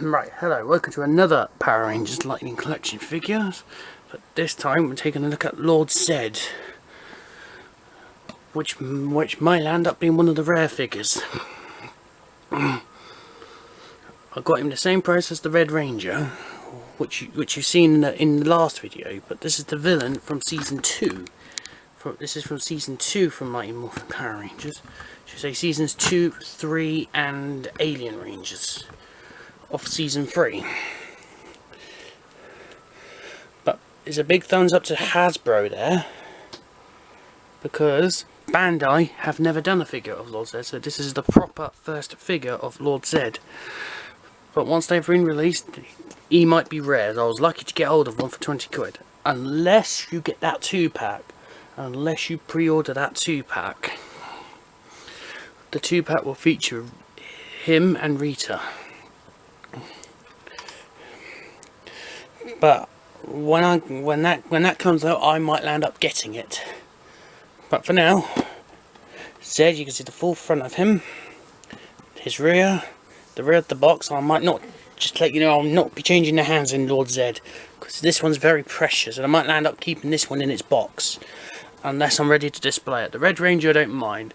Right, hello, welcome to another Power Rangers Lightning Collection figures, but this time we're taking a look at Lord Zedd, which might end up being one of the rare figures. I got him the same price as the Red Ranger, which you've seen in the last video, but this is the villain from Season 2. This is from Season 2 from Mighty Morphin Power Rangers. I should say Seasons 2, 3 and Alien Rangers of Season 3. But there's a big thumbs up to Hasbro there, because Bandai have never done a figure of Lord Zedd, so this is the proper first figure of Lord Zedd. But once they've been released, he might be rare. I was lucky to get hold of one for 20 quid. Unless you get that 2-pack. Unless you pre-order that 2-pack. The 2-pack will feature him and Rita. But when that comes out, I might land up getting it. But for now, Zedd, you can see the full front of him, his rear, the rear of the box. I might not, just to let you know, I'll not be changing the hands in Lord Zedd, because this one's very precious, and I might land up keeping this one in its box, unless I'm ready to display it. The Red Ranger I don't mind.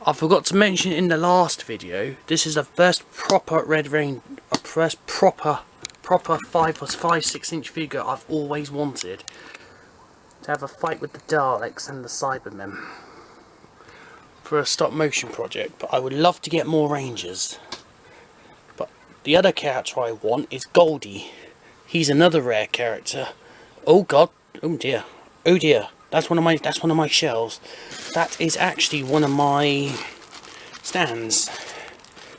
I forgot to mention in the last video, this is the first proper Red Ranger, first proper 5+5 6" figure I've always wanted. To have a fight with the Daleks and the Cybermen for a stop motion project, but I would love to get more Rangers. But the other character I want is Goldie. He's another rare character. Oh god, oh dear, that's one of my shelves. That is actually one of my stands.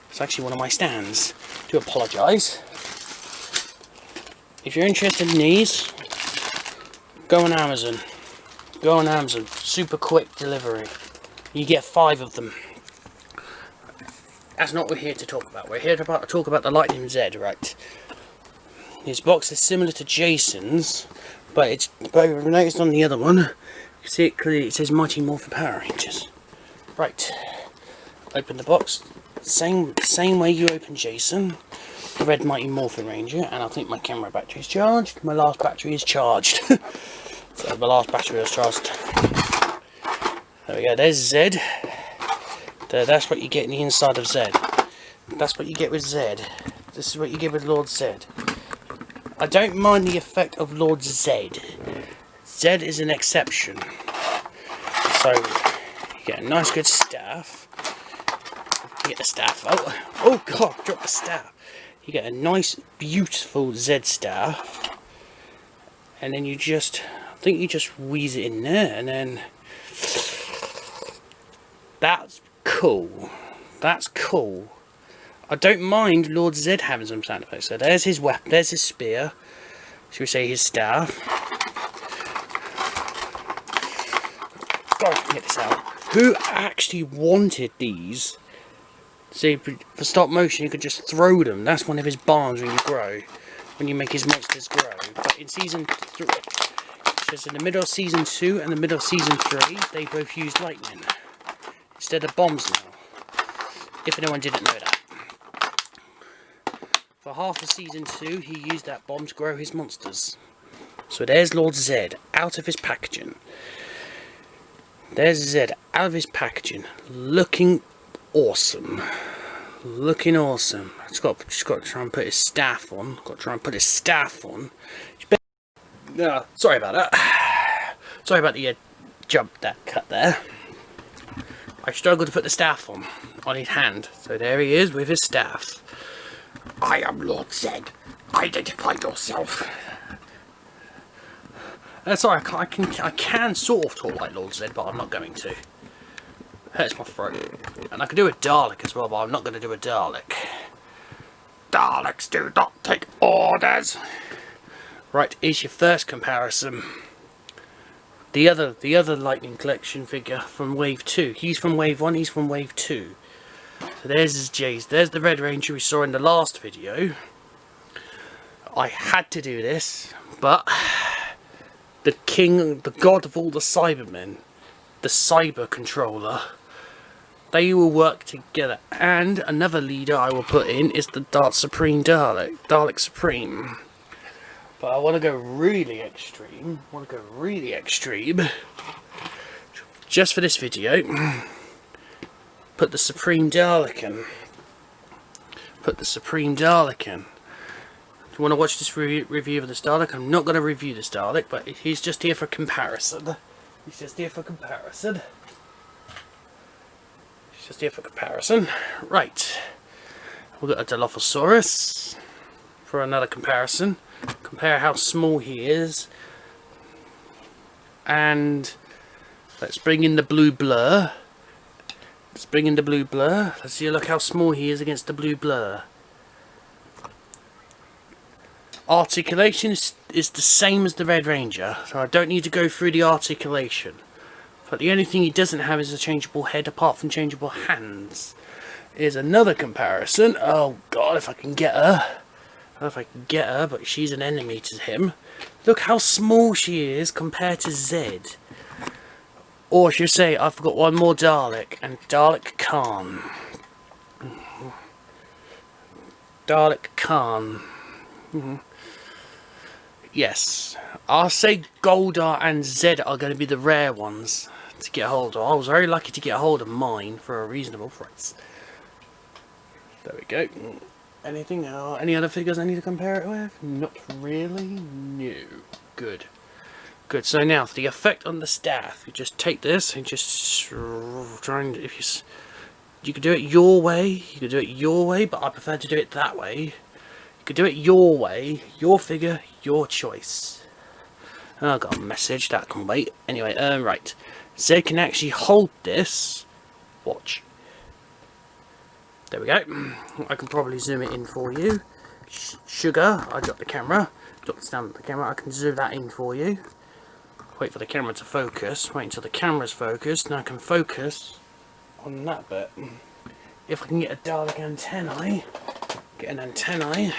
It's actually one of my stands. I do apologise. If you're interested in these, go on Amazon. Go on Amazon. Super quick delivery. You get 5 of them. That's not what we're here to talk about. We're here to talk about the Lightning Zedd, right? His box is similar to Jason's, but I've noticed on the other one, you can see it clearly, it says Mighty Morphin Power Rangers. Right. Open the box. Same way you open Jason. The Red Mighty Morphin Ranger, and I think my camera battery is charged. My last battery is charged. So my last battery was charged. There we go, there's Zedd. That's what you get in the inside of Zedd. That's what you get with Zedd. This is what you get with Lord Zedd. I don't mind the effect of Lord Zedd. Zedd is an exception. So, you get a nice good staff. You get the staff. Oh god, drop the staff. You get a nice, beautiful Zedd staff, and then I think you just wheeze it in there, and then that's cool. That's cool. I don't mind Lord Zedd having some sound effects. So there's his weapon, there's his spear. Should we say his staff? Gotta get this out. Who actually wanted these? See, for stop motion you could just throw them. That's one of his barns when you make his monsters grow. But in Season 3, just in the middle of Season 2 and the middle of Season 3, they both used lightning instead of bombs now. If anyone didn't know that. For half of Season 2, he used that bomb to grow his monsters. So there's Lord Zedd out of his packaging. There's Zedd out of his packaging, looking awesome. Looking awesome. Just got to try and put his staff on. Sorry about that. Sorry about the that cut there. I struggled to put the staff on his hand. So there he is with his staff. I am Lord Zedd. Identify yourself. Sorry, I can sort of talk like Lord Zedd, but I'm not going to. Hurts my throat. And I could do a Dalek as well, but I'm not going to do a Dalek. Daleks do not take orders. Right, here's your first comparison. The other Lightning Collection figure from Wave 2. He's from Wave 1, he's from Wave 2. So there's his J's. There's the Red Ranger we saw in the last video. I had to do this, but the king, the god of all the Cybermen, the Cyber Controller, They will work together. And another leader I will put in is the Supreme Dalek Supreme. But I want to go really extreme. Just for this video, put the Supreme Dalek in. Do you want to watch this review of this Dalek? I'm not going to review this Dalek, but he's just here for comparison. Right. We've got a Dilophosaurus for another comparison. Compare how small he is. And let's bring in the blue blur. Let's see, look how small he is against the blue blur. Articulation is the same as the Red Ranger, so I don't need to go through the articulation. But the only thing he doesn't have is a changeable head, apart from changeable hands. Here's another comparison. Oh god, if I can get her. But she's an enemy to him. Look how small she is compared to Zedd. Or I should say, I've got one more Dalek, and Dalek Khan. Yes, I'll say Goldar and Zedd are going to be the rare ones to get hold of. I was very lucky to get hold of mine for a reasonable price. There we go. Anything? Any other figures I need to compare it with? Not really. No. Good. So now for the effect on the staff, you just take this and just try and you could do it your way. But I prefer to do it that way. You could do it your way, your figure, your choice. Oh, I got a message that can wait. Anyway, right. Zedd can actually hold this. Watch. There we go. I can probably zoom it in for you. Sugar, I got the camera. Got the stand the camera. I can zoom that in for you. Wait for the camera to focus. Wait until the camera's focused. Now I can focus on that bit. If I can get a Dalek antennae. Get an antennae.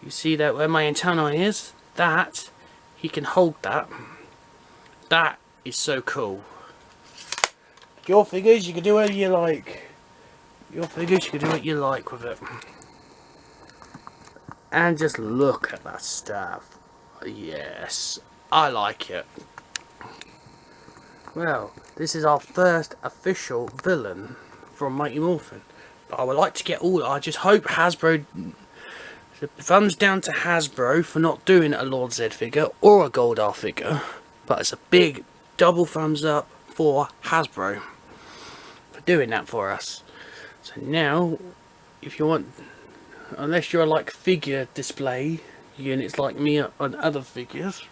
You see that where my antennae is? That, he can hold that. That is so cool. Your figures, you can do whatever you like. With it. And just look at that staff. Yes, I like it. Well, this is our first official villain from Mighty Morphin. But I would like to get all. I just hope Hasbro. Thumbs down to Hasbro for not doing a Lord Zedd figure or a Goldar figure. But it's a big double thumbs up for Hasbro for doing that for us. So now, if you want, unless you're like figure display units like me on other figures,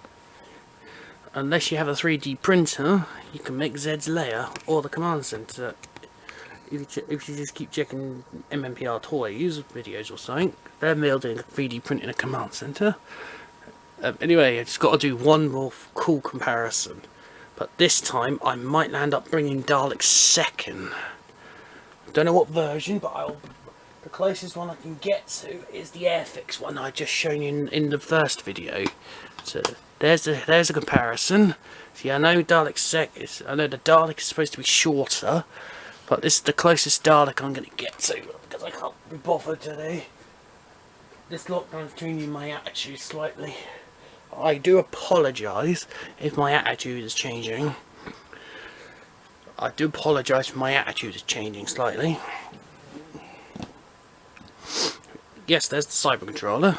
unless you have a 3D printer, you can make Zedd's lair or the command center. If you just keep checking MMPR Toys videos or something, they're building a 3D printing a command center. Anyway, I just got to do one more cool comparison. But this time, I might land up bringing Dalek second. Don't know what version, but the closest one I can get to is the Airfix one I just shown you in the first video. So there's a comparison. See, I know Dalek I know the Dalek is supposed to be shorter, but this is the closest Dalek I'm going to get to because I can't be bothered today. This lockdown's changing my attitude slightly. I do apologise if my attitude is changing. I do apologise if my attitude is changing slightly. Yes, there's the Cyber Controller.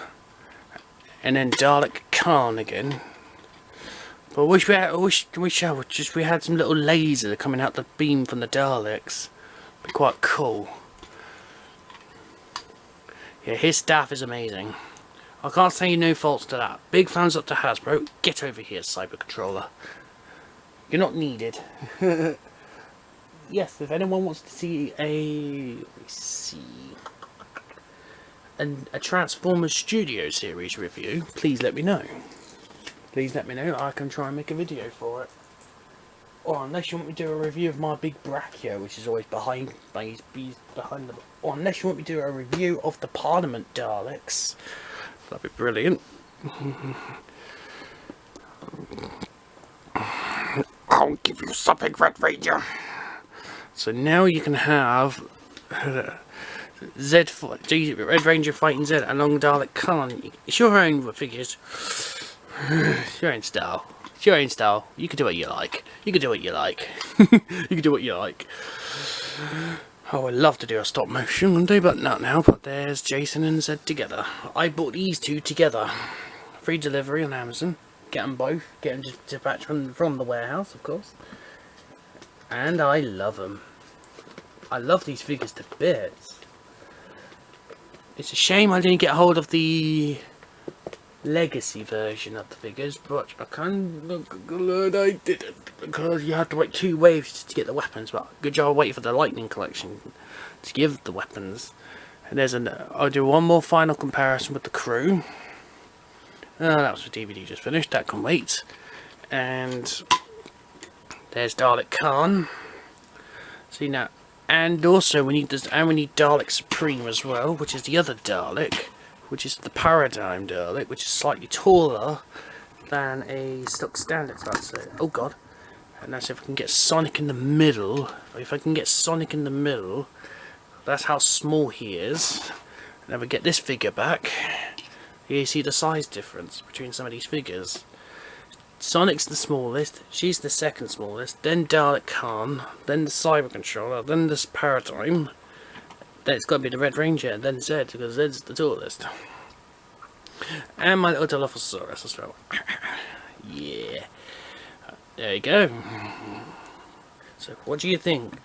And then Dalek Khan again. But we had some little laser coming out the beam from the Daleks. Be quite cool. Yeah, his staff is amazing. I can't say no faults to that. Big thumbs up to Hasbro. Get over here, Cyber Controller. You're not needed. Yes, if anyone wants to see a Transformers Studio series review, please let me know. I can try and make a video for it. Or unless you want me to do a review of my big Brachio, which is always behind the... Or unless you want me to do a review of the Parliament Daleks. That'd be brilliant. I'll give you something, Red Ranger. So now you can have Red Ranger fighting Zedd along Dalek Khan. It's your own figures. It's your own style. It's your own style. You can do what you like. You can do what you like. You can do what you like. Oh, I'd love to do a stop motion one day, but not now. But there's Jason and Zedd together. I bought these two together. Free delivery on Amazon. Get them both. Get them dispatched from the warehouse, of course. And I love them. I love these figures to bits. It's a shame I didn't get hold of the legacy version of the figures, but I can't glad I didn't, because you had to wait 2 waves to get the weapons. But good job waiting for the Lightning collection to give the weapons. And I'll do one more final comparison with the crew. That was the DVD just finished. That can wait. And there's Dalek Khan. See now, and also we need Dalek Supreme as well, which is the other Dalek, which is the Paradigm Dalek, which is slightly taller than a stock standard. So that's it. Oh god! And that's if I can get Sonic in the middle. If I can get Sonic in the middle, that's how small he is. And then we get this figure back. Here you see the size difference between some of these figures. Sonic's the smallest, she's the second smallest, then Dalek Khan, then the Cyber Controller, then this Paradigm, then it's got to be the Red Ranger, and then Zedd, because Zedd's the tallest. And my little Dilophosaurus as well. Yeah. There you go. So, what do you think?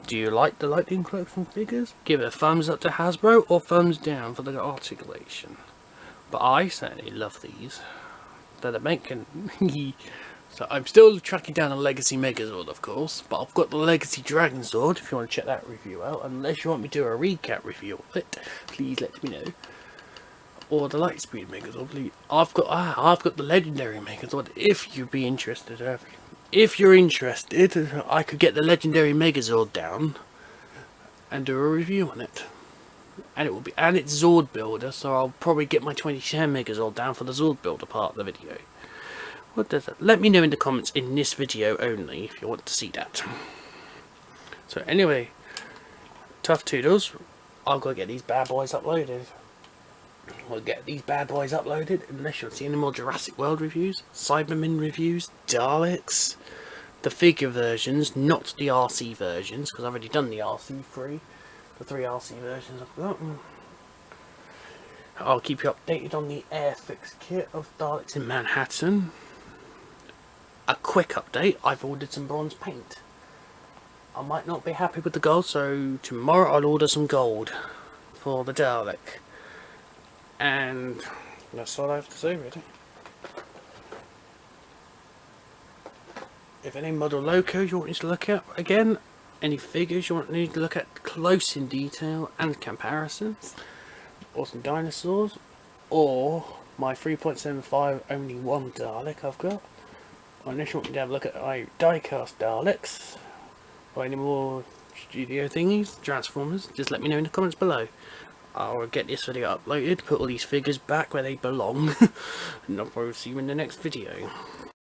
Do you like the Lightning Collection figures? Give it a thumbs up to Hasbro, or thumbs down for the articulation. But I certainly love these. That are making. So I'm still tracking down a Legacy Megazord, of course, but I've got the Legacy Dragon Sword if you want to check that review out. Unless you want me to do a recap review of it, please let me know. Or the Lightspeed Megazord, please. I've got the Legendary Megazord. If you'd be interested, if you're interested, I could get the Legendary Megazord down and do a review on it. And it's Zord Builder, so I'll probably get my 2010 Megazord down for the Zord Builder part of the video. What does it? Let me know in the comments in this video only if you want to see that. So anyway, tough toodles. I'll go get these bad boys uploaded. I'll get these bad boys uploaded unless you want to see any more Jurassic World reviews, Cybermen reviews, Daleks, the figure versions, not the RC versions, because I've already done the RC3. The 3 RC versions I've got. I'll keep you updated on the Airfix kit of Daleks in Manhattan. A quick update, I've ordered some bronze paint. I might not be happy with the gold, so tomorrow I'll order some gold for the Dalek. And that's all I have to say really. If any model locos you want me to look at again, any figures you want me to look at close in detail and comparisons, or some dinosaurs, or my 3.75 only one Dalek I've got, or unless you want me to have a look at my die-cast Daleks, or any more studio thingies, Transformers, just let me know in the comments below. I'll get this video uploaded, put all these figures back where they belong, and I'll probably see you in the next video.